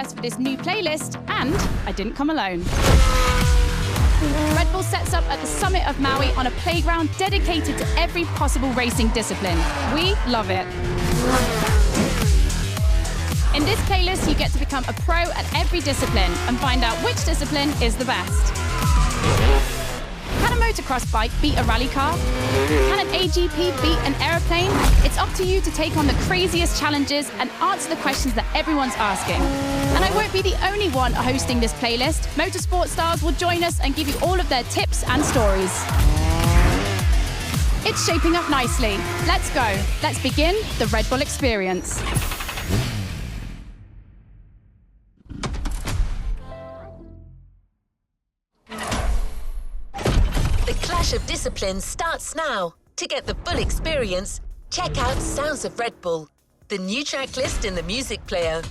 for this new playlist, and I didn't come alone. Red Bull sets up at the summit of Maui on a playground dedicated to every possible racing discipline. We love it. In this playlist, you get to become a pro at every discipline and find out which discipline is the best. Can a motocross bike beat a rally car? Can an AGP beat an aeroplane? It's up to you to take on the craziest challenges and answer the questions that everyone's asking. And I won't be the only one hosting this playlist. Motorsport stars will join us and give you all of their tips and stories. It's shaping up nicely. Let's go. Let's begin the Red Bull experience. Of Discipline starts now. To get the full experience, check out Sounds of Red Bull, the new track list in the music player.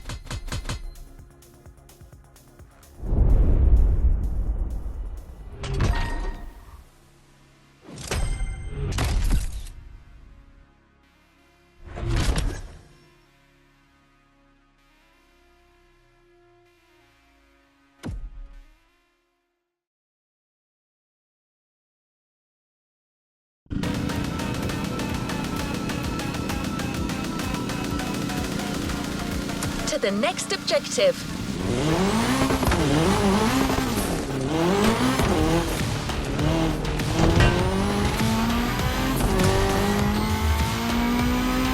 To the next objective.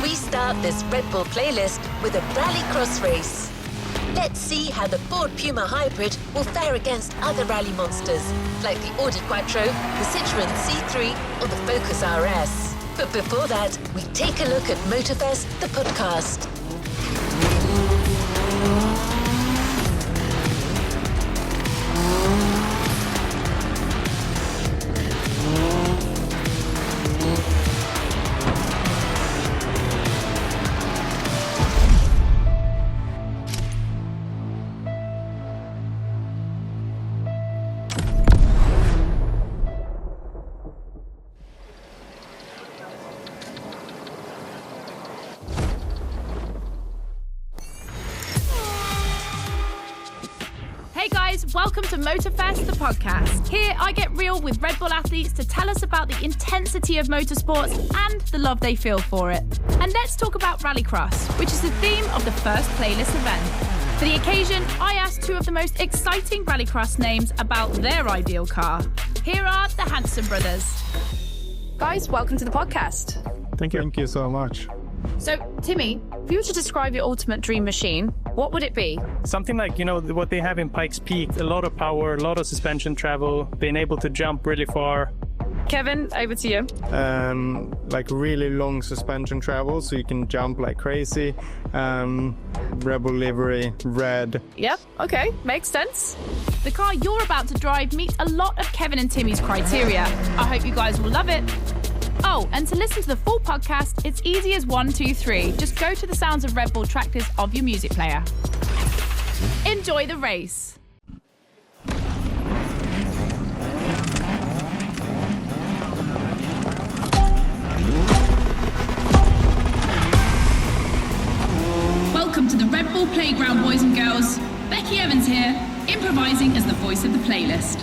We start this Red Bull playlist with a rallycross race. Let's see how the Ford Puma Hybrid will fare against other rally monsters, like the Audi Quattro, the Citroën C3, or the Focus RS. But before that, we take a look at Motorfest, the podcast. Welcome to Motorfest, the podcast. Here, I get real with Red Bull athletes to tell us about the intensity of motorsports and the love they feel for it. And let's talk about Rallycross, which is the theme of the first playlist event. For the occasion, I asked two of the most exciting Rallycross names about their ideal car. Here are the Hanson brothers. Guys, welcome to the podcast. Thank you. Thank you so much. So, Timmy, if you were to describe your ultimate dream machine, what would it be? Something like, what they have in Pikes Peak, a lot of power, a lot of suspension travel, being able to jump really far. Kevin, over to you. Like really long suspension travel, so you can jump like crazy. Rebel livery, red. Yep, okay, makes sense. The car you're about to drive meets a lot of Kevin and Timmy's criteria. I hope you guys will love it. Oh, and to listen to the full podcast, it's easy as 1, 2, 3. Just go to the Sounds of Red Bull track list of your music player. Enjoy the race. Welcome to the Red Bull Playground, boys and girls. Becky Evans here, improvising as the voice of the playlist.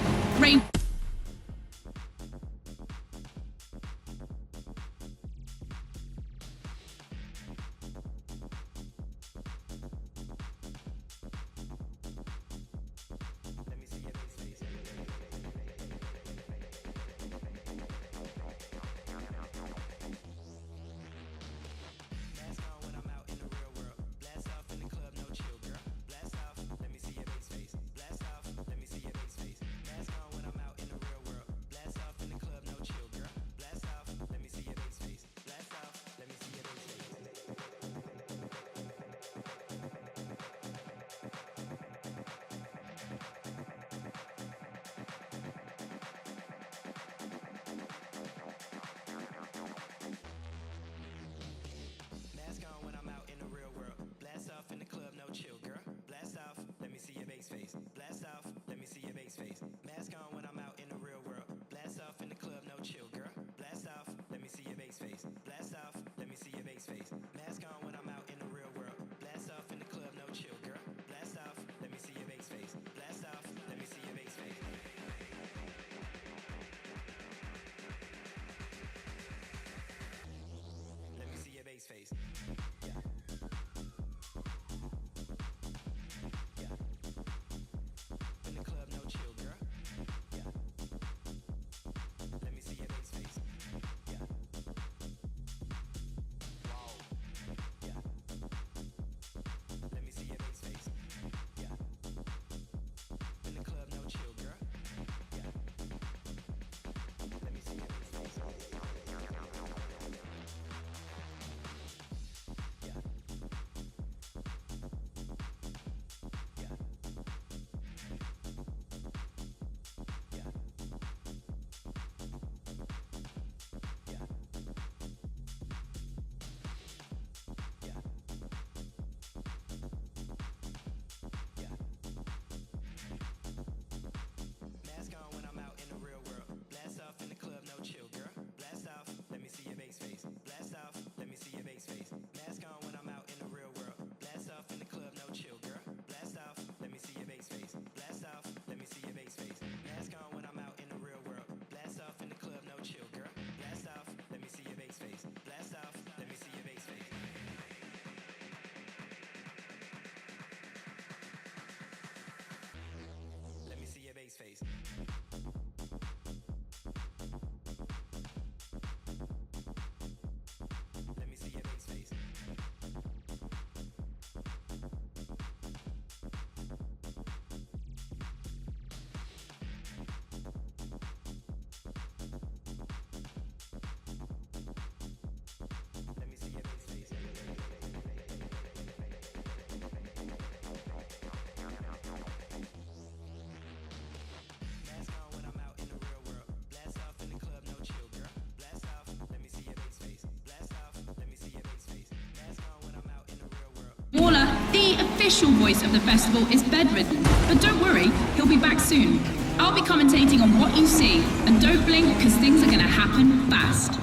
official voice of the festival is bedridden, but don't worry, he'll be back soon. I'll be commentating on what you see, and don't blink because things are going to happen fast.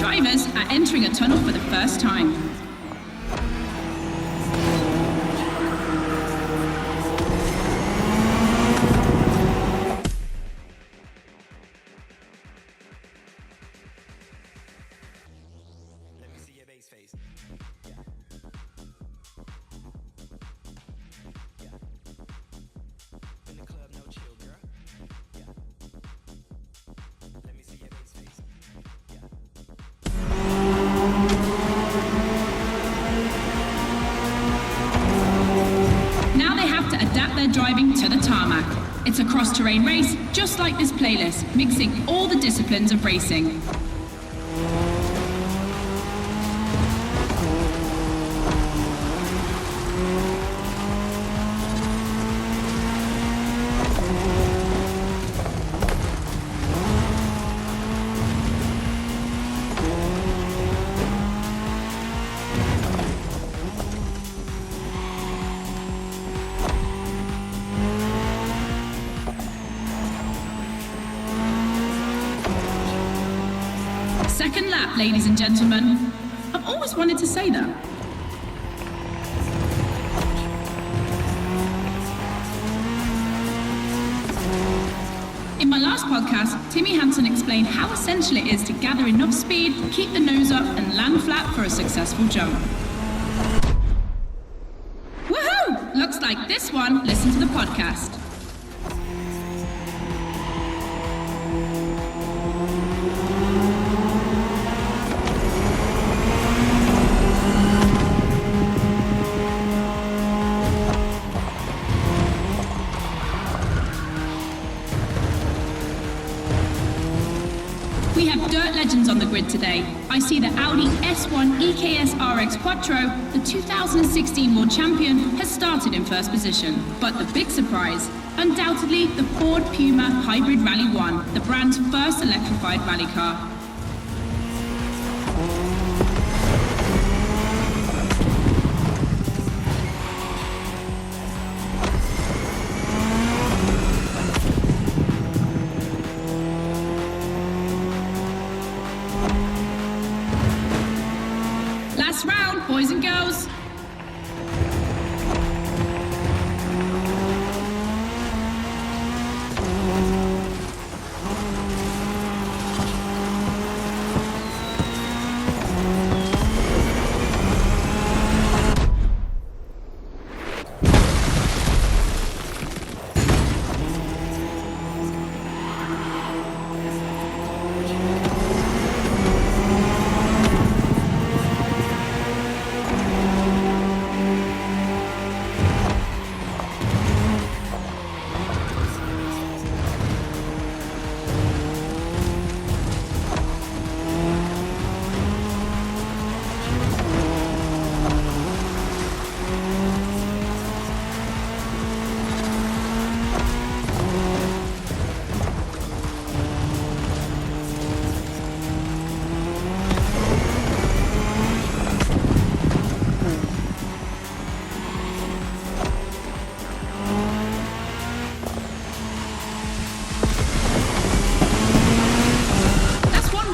Drivers are entering a tunnel for the first time. Let me see your bass face. Yeah. Yeah. In the club, no chill, girl. Yeah. Let me see your bass face. Yeah. Now they have to adapt their driving to the tarmac. It's a cross-terrain race, just like this playlist, mixing all the disciplines of racing. Second lap, ladies and gentlemen. I've always wanted to say that. In my last podcast, Timmy Hansen explained how essential it is to gather enough speed, keep the nose up, and land flat for a successful jump. Woohoo! Looks like this one. Listen to the podcast. We have dirt legends on the grid today. I see the Audi S1 EKS RX Quattro, the 2016 world champion, has started in first position. But the big surprise, undoubtedly the Ford Puma Hybrid Rally 1, the brand's first electrified rally car. Last round, boys and girls.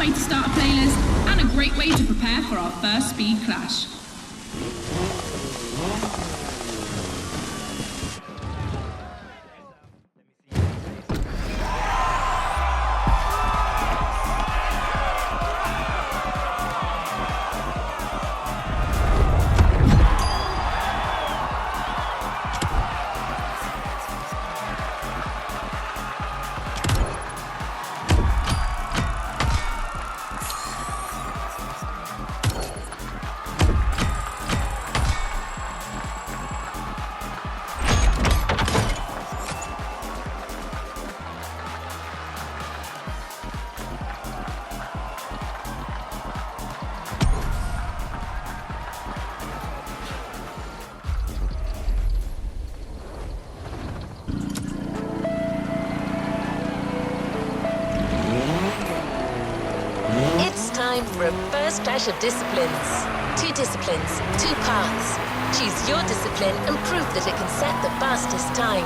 To start a playlist and a great way to prepare for our first speed clash. time for a first clash of disciplines. 2 disciplines, 2 paths. Choose your discipline and prove that it can set the fastest time.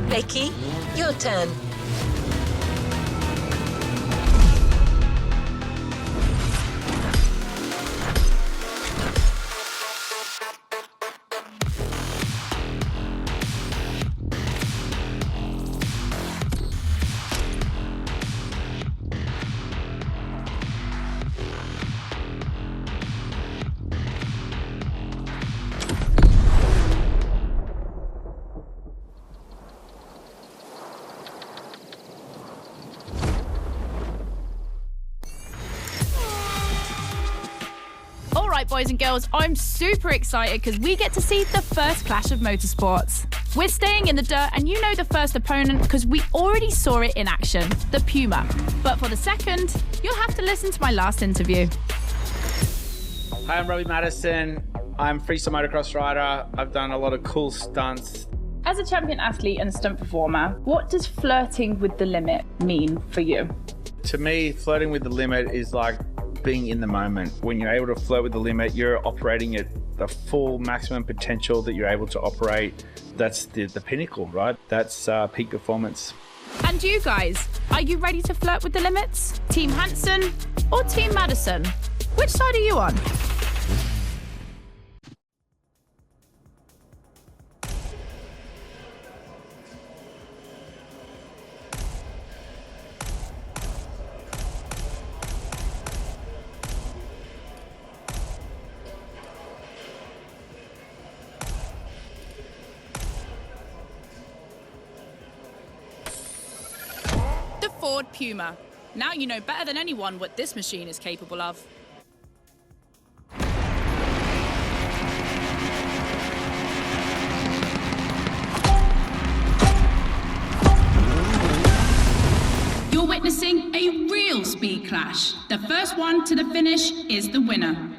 Becky, your turn. Right, boys and girls, I'm super excited because we get to see the first clash of motorsports. We're staying in the dirt and you know the first opponent because we already saw it in action, the Puma. But for the second, you'll have to listen to my last interview. Hi, I'm Robbie Madison. I'm freestyle motocross rider. I've done a lot of cool stunts. As a champion athlete and stunt performer, what does flirting with the limit mean for you? To me, flirting with the limit is like being in the moment. When you're able to flirt with the limit, you're operating at the full maximum potential that you're able to operate. That's the pinnacle, right? That's peak performance. And you guys, are you ready to flirt with the limits? Team Hansen or Team Madison? Which side are you on? The Ford Puma. Now you know better than anyone what this machine is capable of. You're witnessing a real speed clash. The first one to the finish is the winner.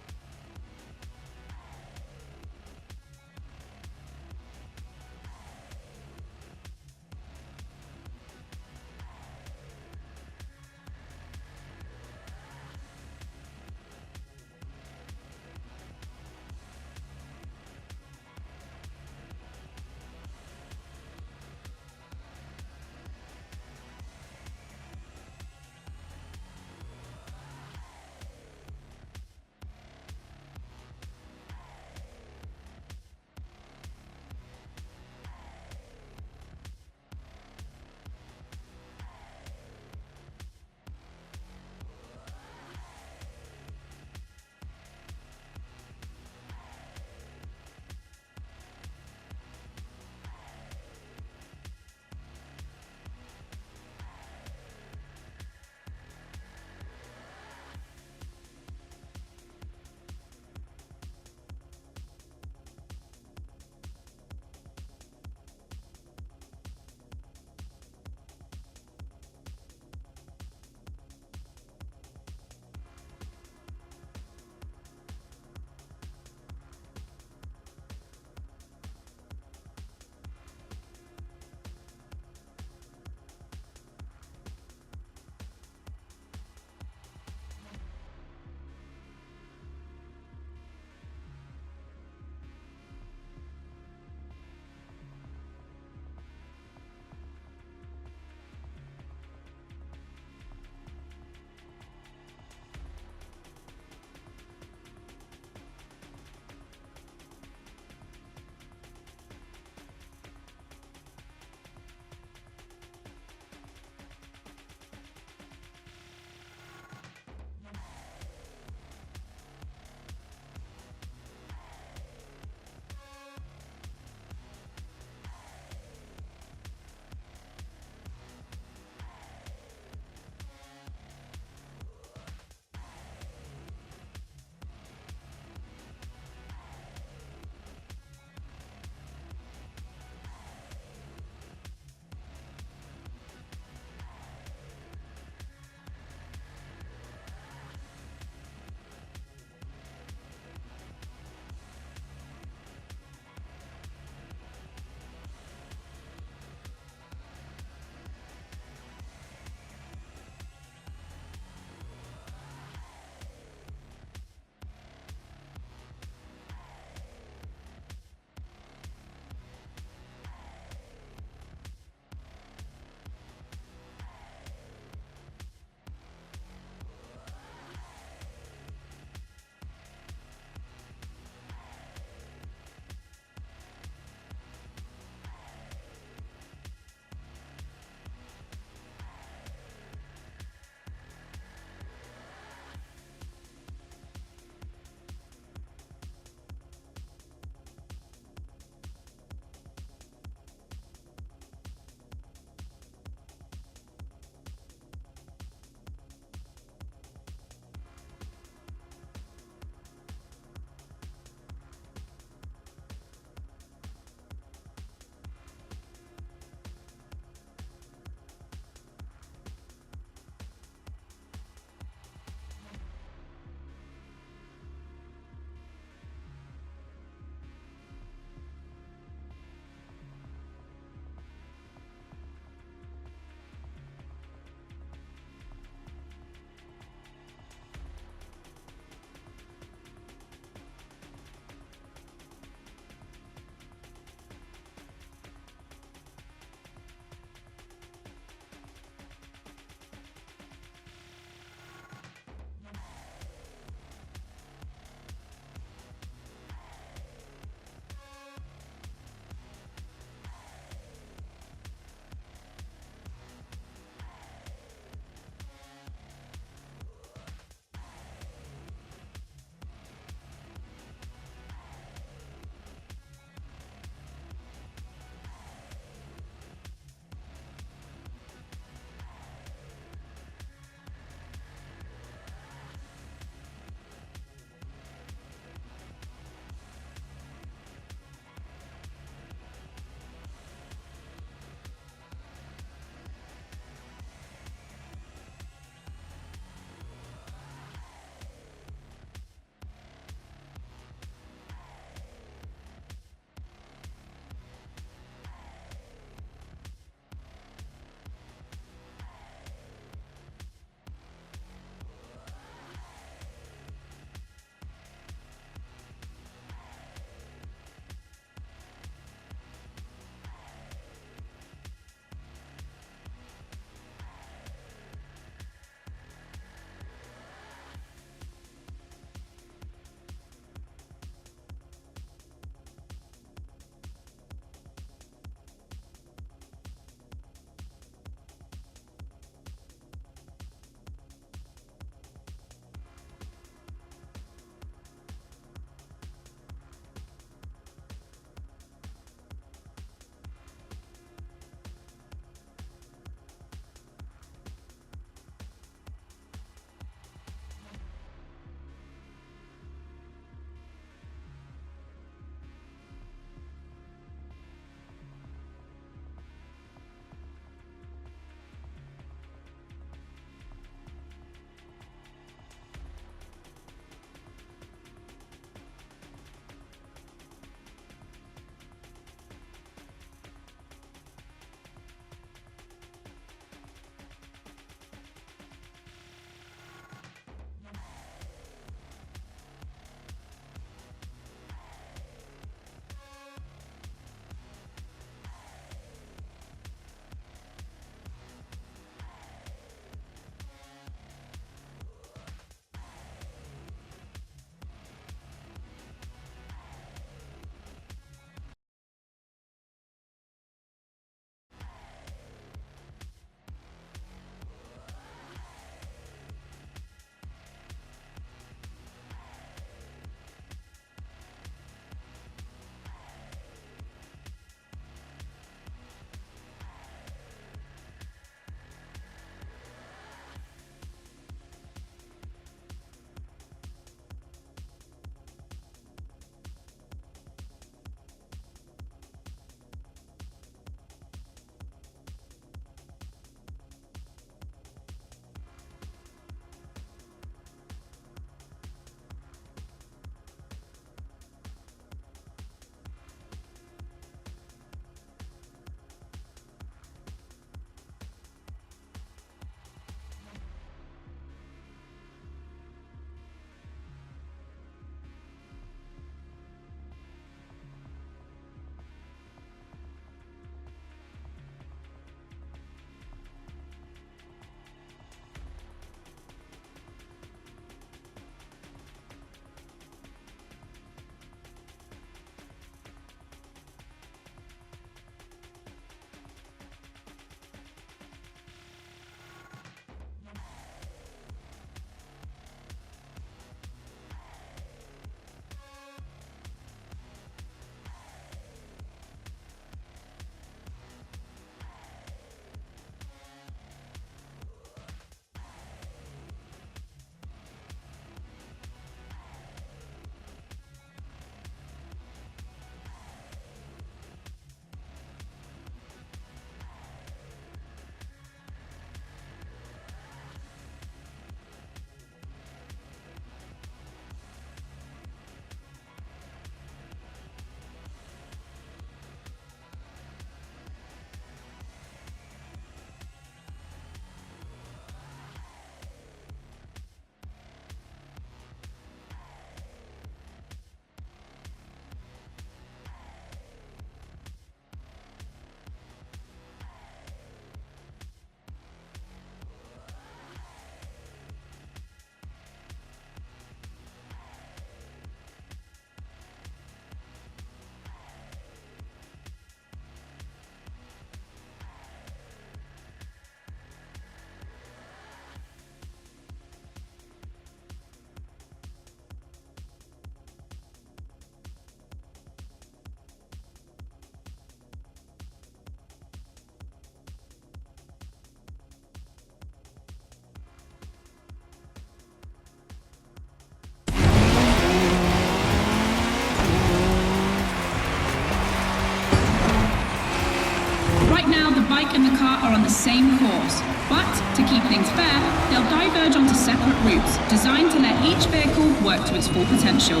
in the car are on the same course, but to keep things fair, they'll diverge onto separate routes designed to let each vehicle work to its full potential.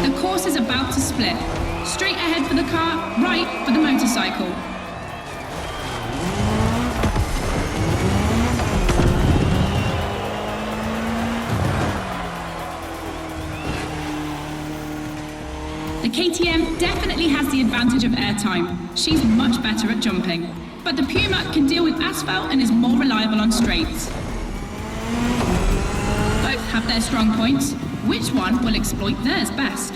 The course is about to split. Straight ahead for the car, right for the motorcycle. The KTM definitely has the advantage of airtime. She's much better at jumping. But the Puma can deal with asphalt and is more reliable on straights. Both have their strong points. Which one will exploit theirs best?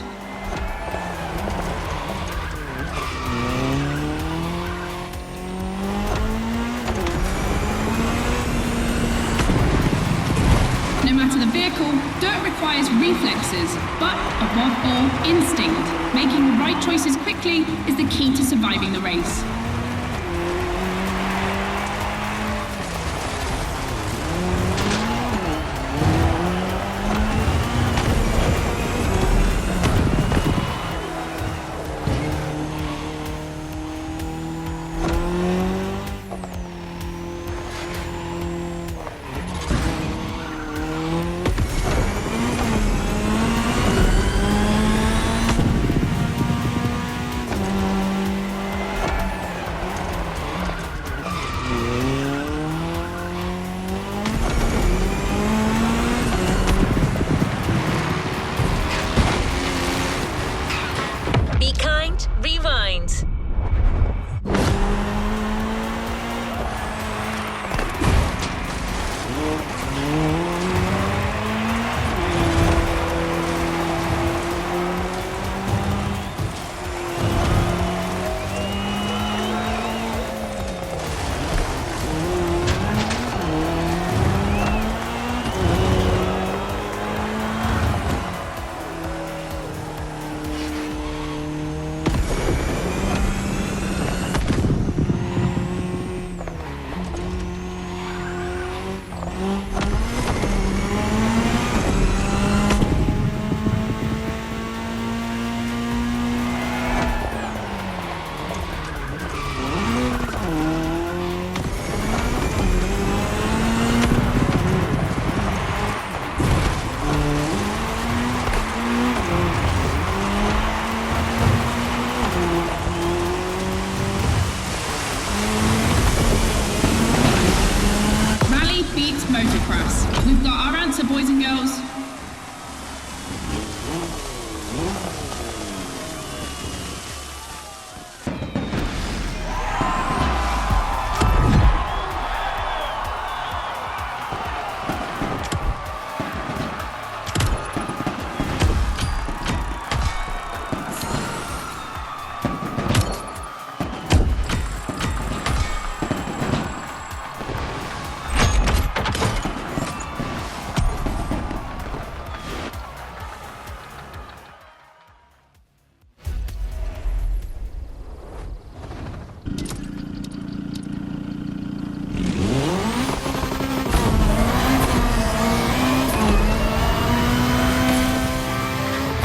No matter the vehicle, dirt requires reflexes, but above all, instinct. Making the right choices quickly is the key to surviving the race. Be kind, rewind. Motocross. We've got our answer, boys and girls.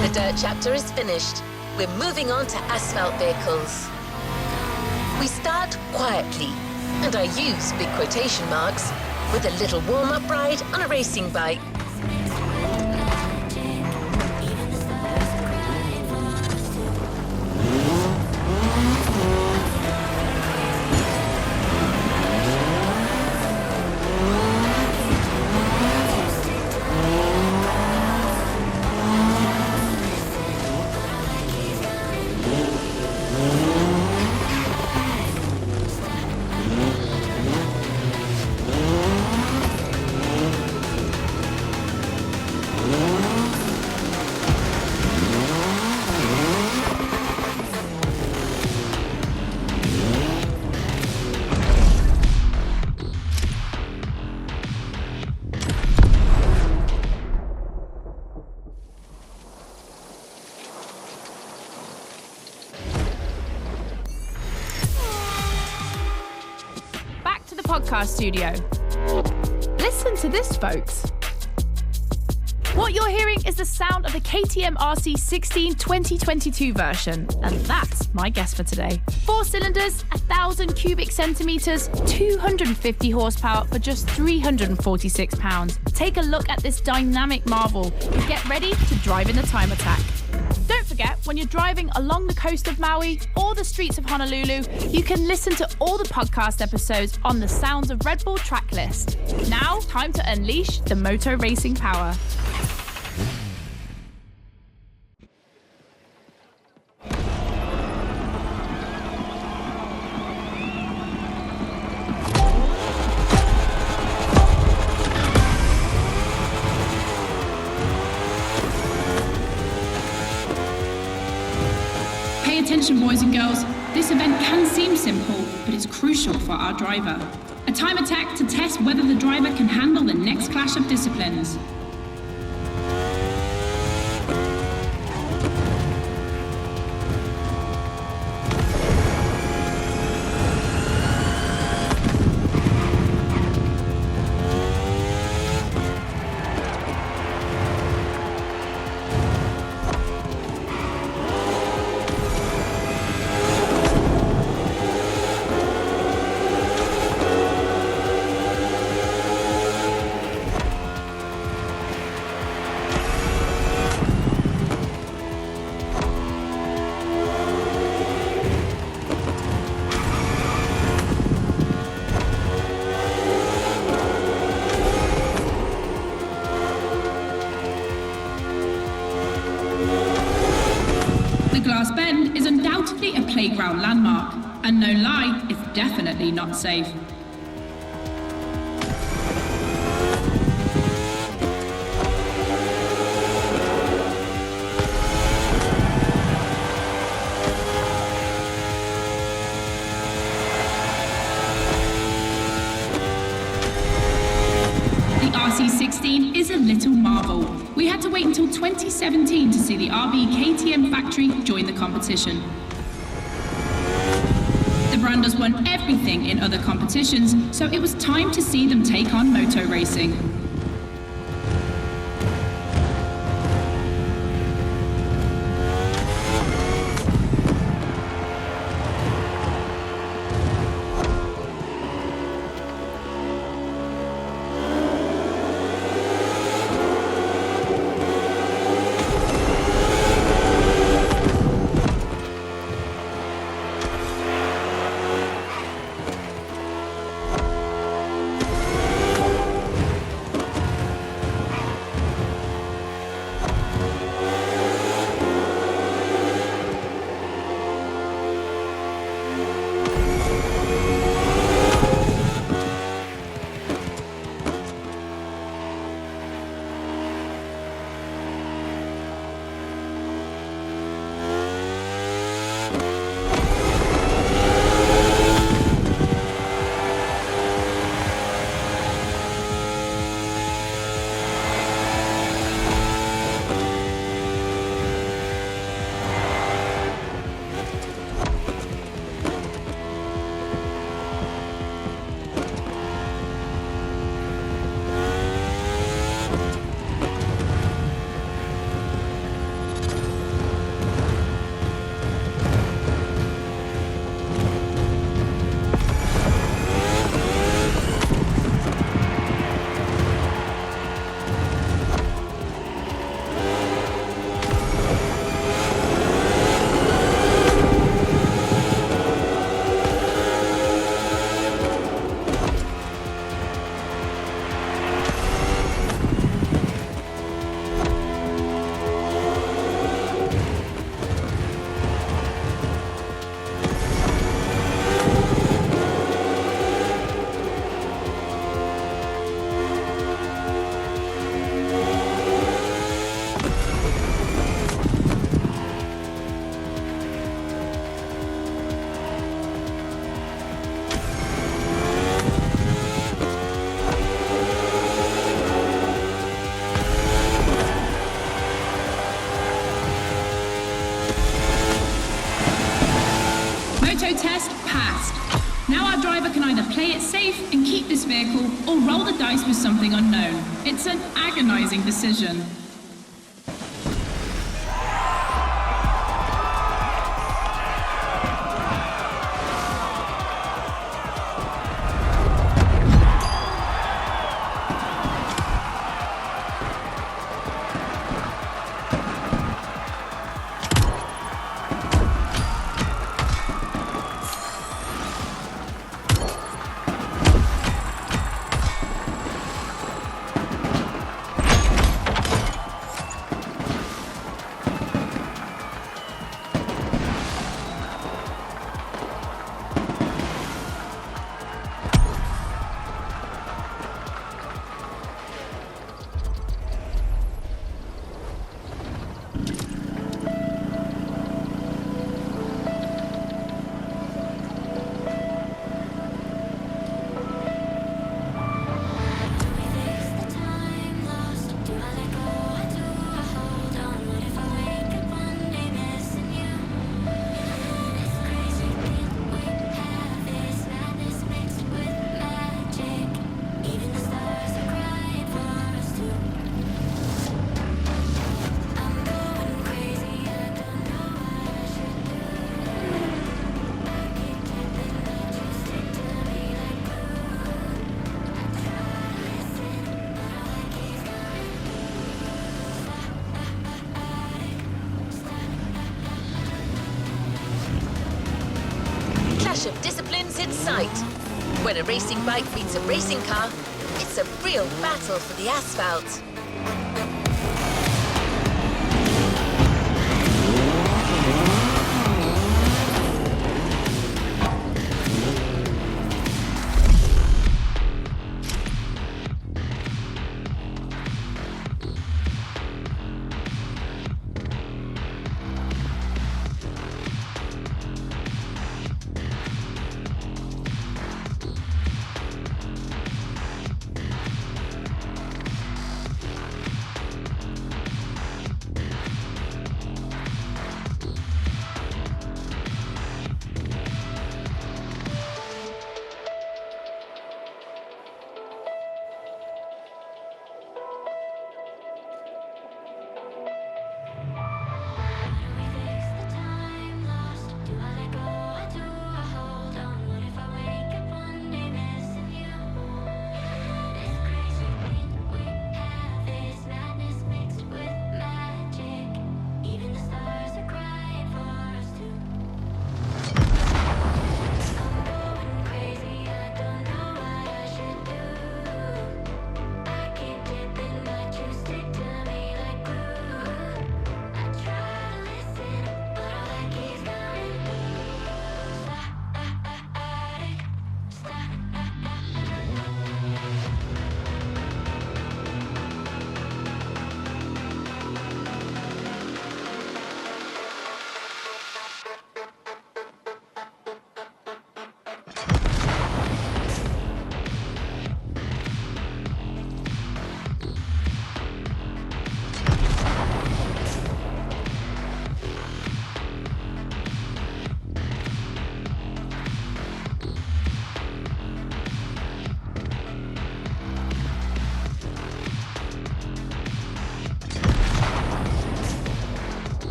The dirt chapter is finished. We're moving on to asphalt vehicles. We start quietly, and I use big quotation marks, with a little warm-up ride on a racing bike. Podcast studio. Listen to this, folks. What you're hearing is the sound of the KTM RC16 2022 version, and that's my guess for today. 4 cylinders, 1,000 cubic centimetres, 250 horsepower for just 346 pounds. Take a look at this dynamic marvel and get ready to drive in the time attack. Don't forget, when you're driving along the coast of Maui or the streets of Honolulu, you can listen to all the podcast episodes on the Sounds of Red Bull track list. Now, time to unleash the moto racing power. Attention boys and girls, this event can seem simple, but it's crucial for our driver. A time attack to test whether the driver can handle the next clash of disciplines. The glass bend is undoubtedly a playground landmark, and no lie, it's definitely not safe. The RC16 is a little marvel. We had to wait until 2017 to see the RB KTM factory join the competition. The brand has won everything in other competitions, so it was time to see them take on moto racing. play it safe and keep this vehicle or roll the dice with something unknown. It's an agonizing decision. Clash of disciplines in sight. When a racing bike meets a racing car, it's a real battle for the asphalt.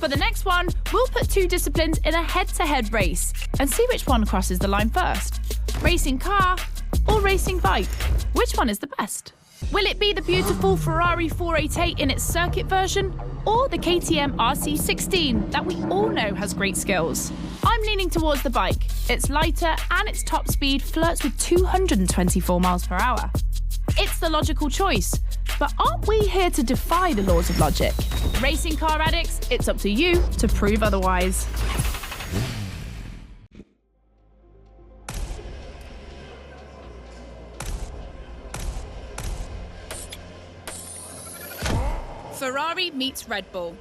For the next one, we'll put two disciplines in a head-to-head race and see which one crosses the line first. Racing car or racing bike? Which one is the best? Will it be the beautiful Ferrari 488 in its circuit version or the KTM RC16 that we all know has great skills? I'm leaning towards the bike. It's lighter and its top speed flirts with 224 miles per hour. It's the logical choice, but aren't we here to defy the laws of logic? Racing car addicts, it's up to you to prove otherwise. Ferrari meets Red Bull.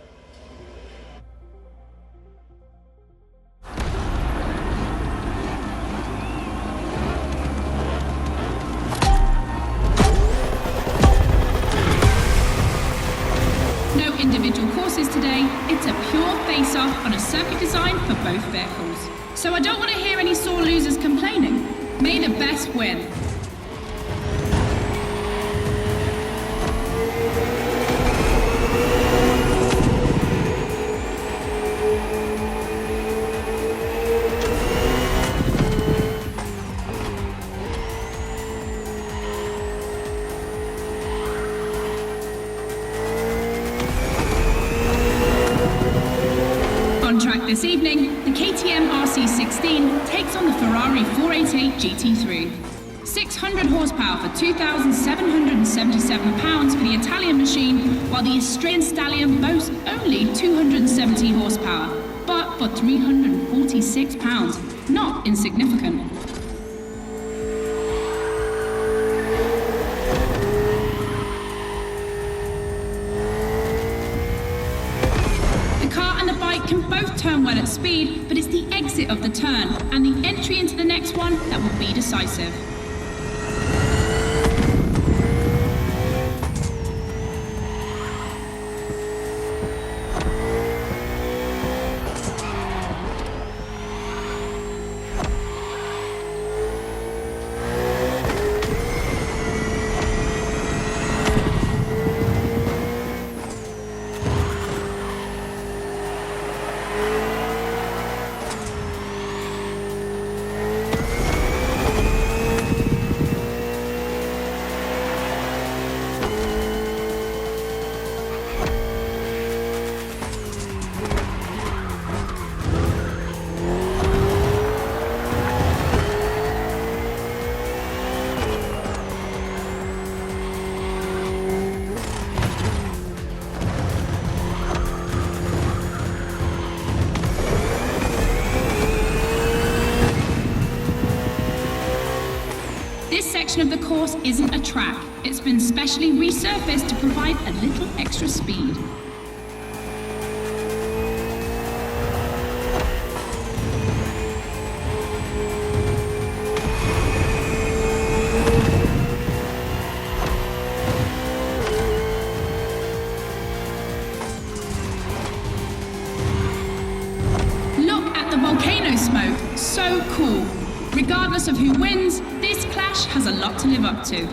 both vehicles. So I don't want to hear any sore losers complaining. May the best win. This evening, the KTM RC16 takes on the Ferrari 488 GT3. 600 horsepower for £2,777 for the Italian machine, while the Austrian Stallion boasts only 270 horsepower, but for £346, not insignificant. Can both turn well at speed, but it's the exit of the turn and the entry into the next one that will be decisive. Of the course isn't a track. It's been specially resurfaced to provide a little extra speed. Look at the volcano smoke. So cool. Regardless of who wins, this clash has a lot to live up to.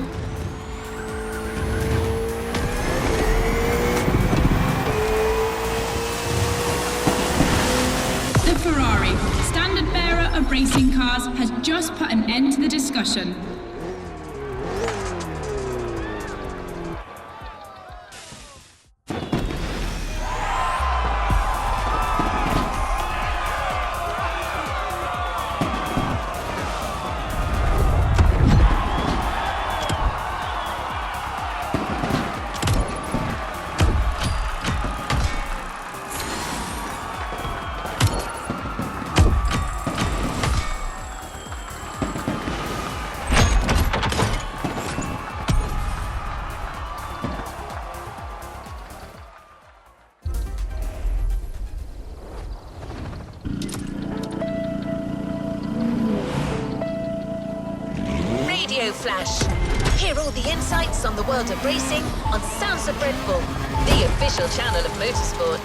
The Ferrari, standard bearer of racing cars, has just put an end to the discussion. Flash. Hear all the insights on the world of racing on Sounds of Red Bull, the official channel of motorsport.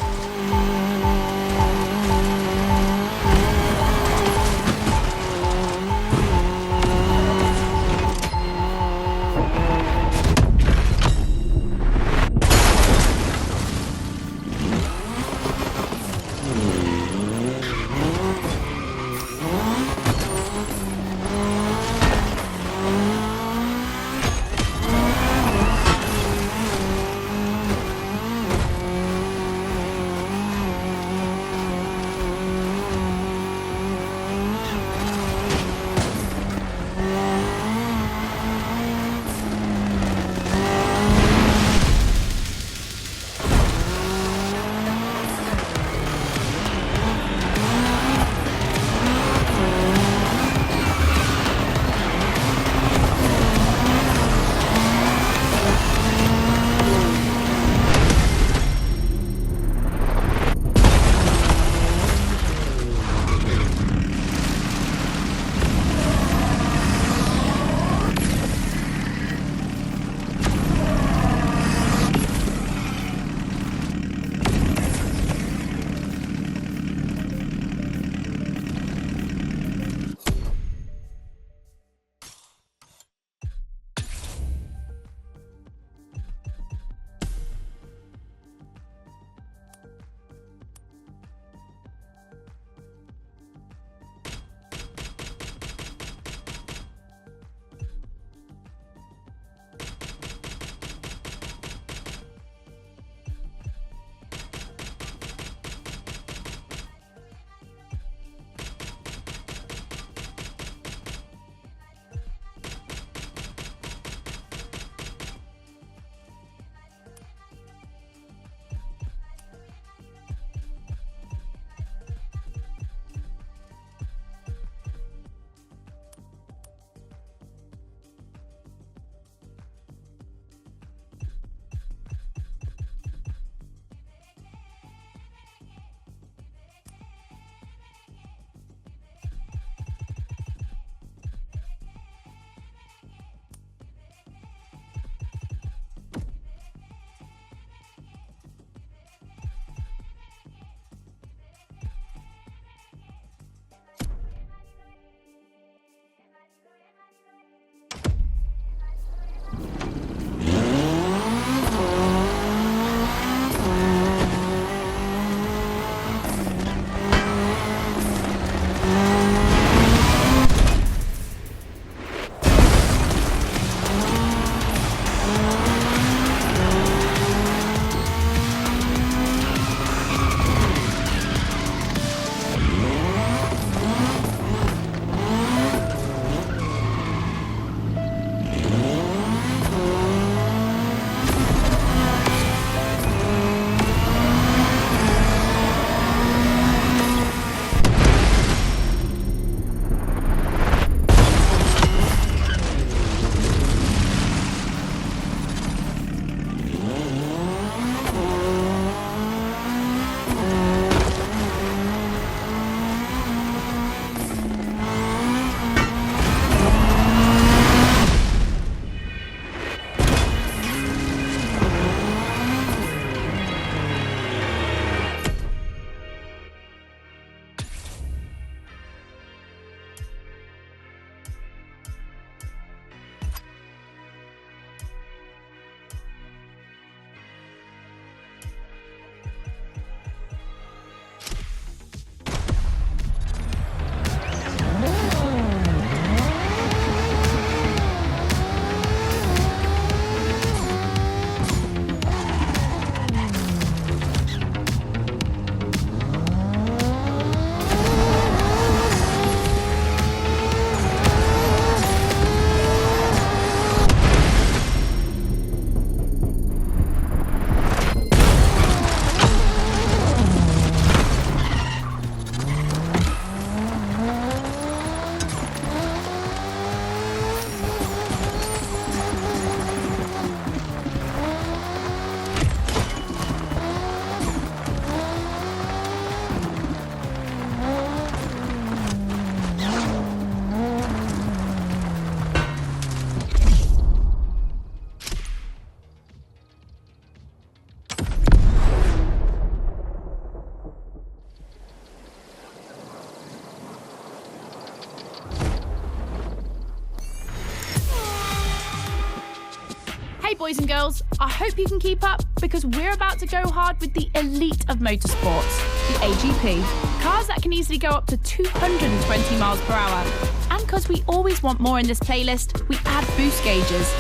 Hey boys and girls, I hope you can keep up because we're about to go hard with the elite of motorsports, the AGP. Cars that can easily go up to 220 miles per hour. And because we always want more in this playlist, we add boost gauges.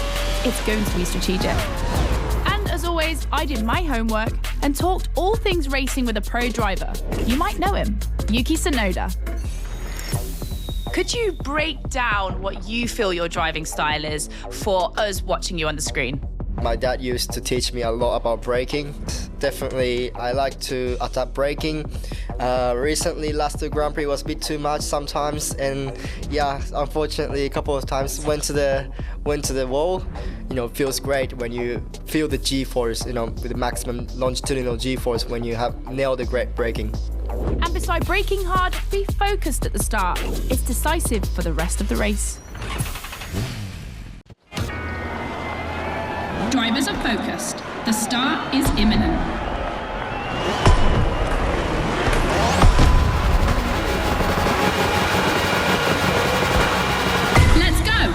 It's going to be strategic. And as always, I did my homework and talked all things racing with a pro driver. You might know him, Yuki Tsunoda. Could you break down what you feel your driving style is for us watching you on the screen? My dad used to teach me a lot about braking. Definitely, I like to adapt braking. Recently, last two Grand Prix was a bit too much sometimes, and yeah, unfortunately, a couple of times went to the wall. You know, it feels great when you feel the G-force. You know, with the maximum longitudinal G-force when you have nailed the great braking. And beside braking hard, be focused at the start. It's decisive for the rest of the race. Drivers are focused. The start is imminent. Let's go!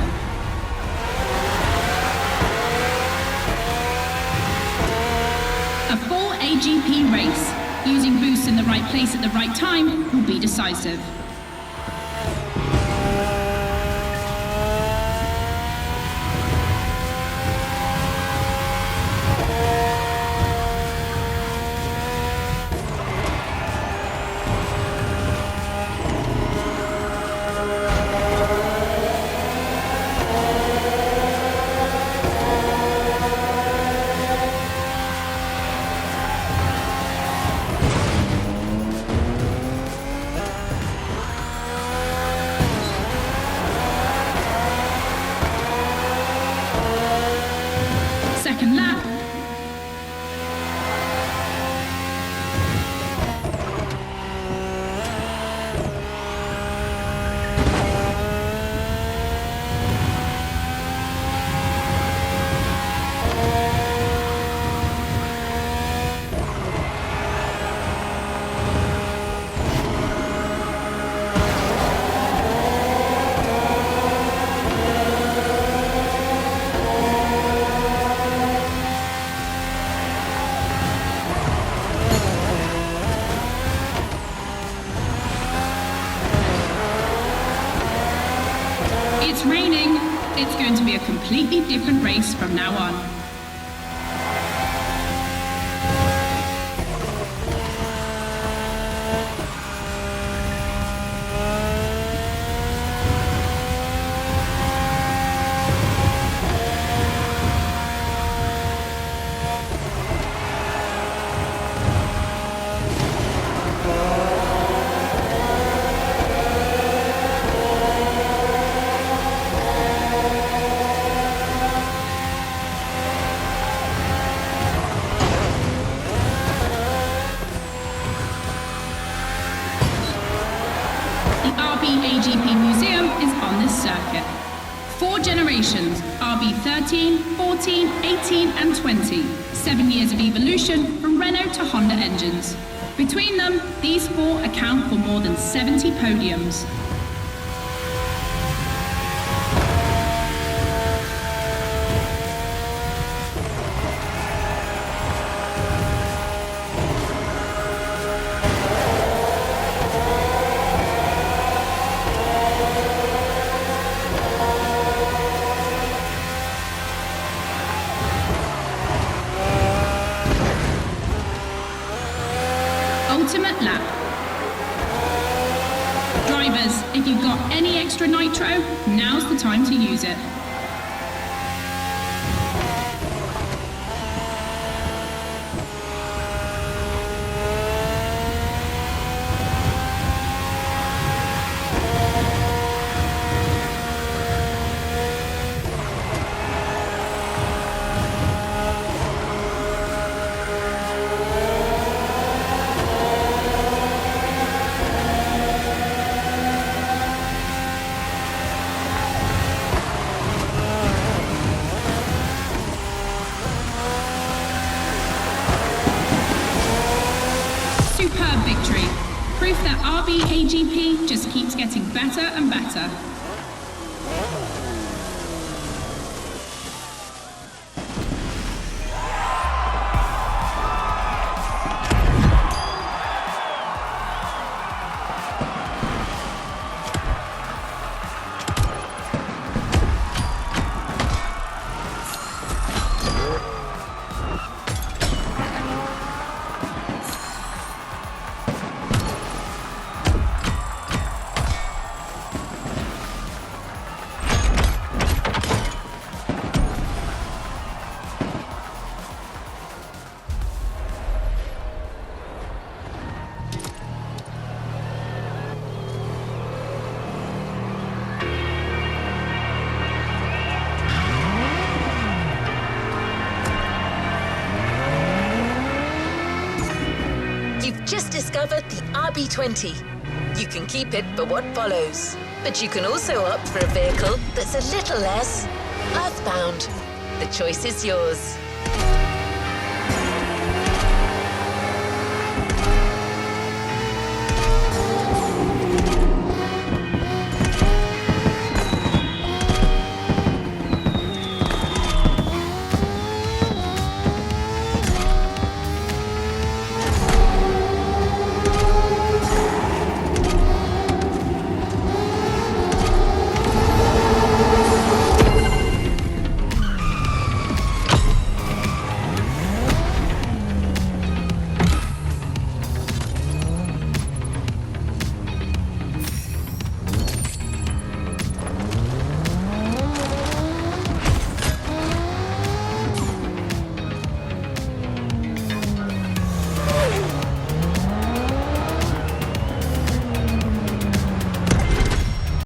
A full AGP race. Using boosts in the right place at the right time will be decisive. Second lap. It's raining. It's going to be a completely different race from now on. AGP Museum is on this circuit. 4 generations, RB 13, 14, 18 and 20. 7 years of evolution from Renault to Honda engines. Between them, these 4 account for more than 70 podiums. Ultimate lap. Drivers, if you've got any extra nitro, now's the time to use it. Superb victory. Proof that RB AGP just keeps getting better and better. discovered the RB20. You can keep it for what follows, but you can also opt for a vehicle that's a little less earthbound. The choice is yours.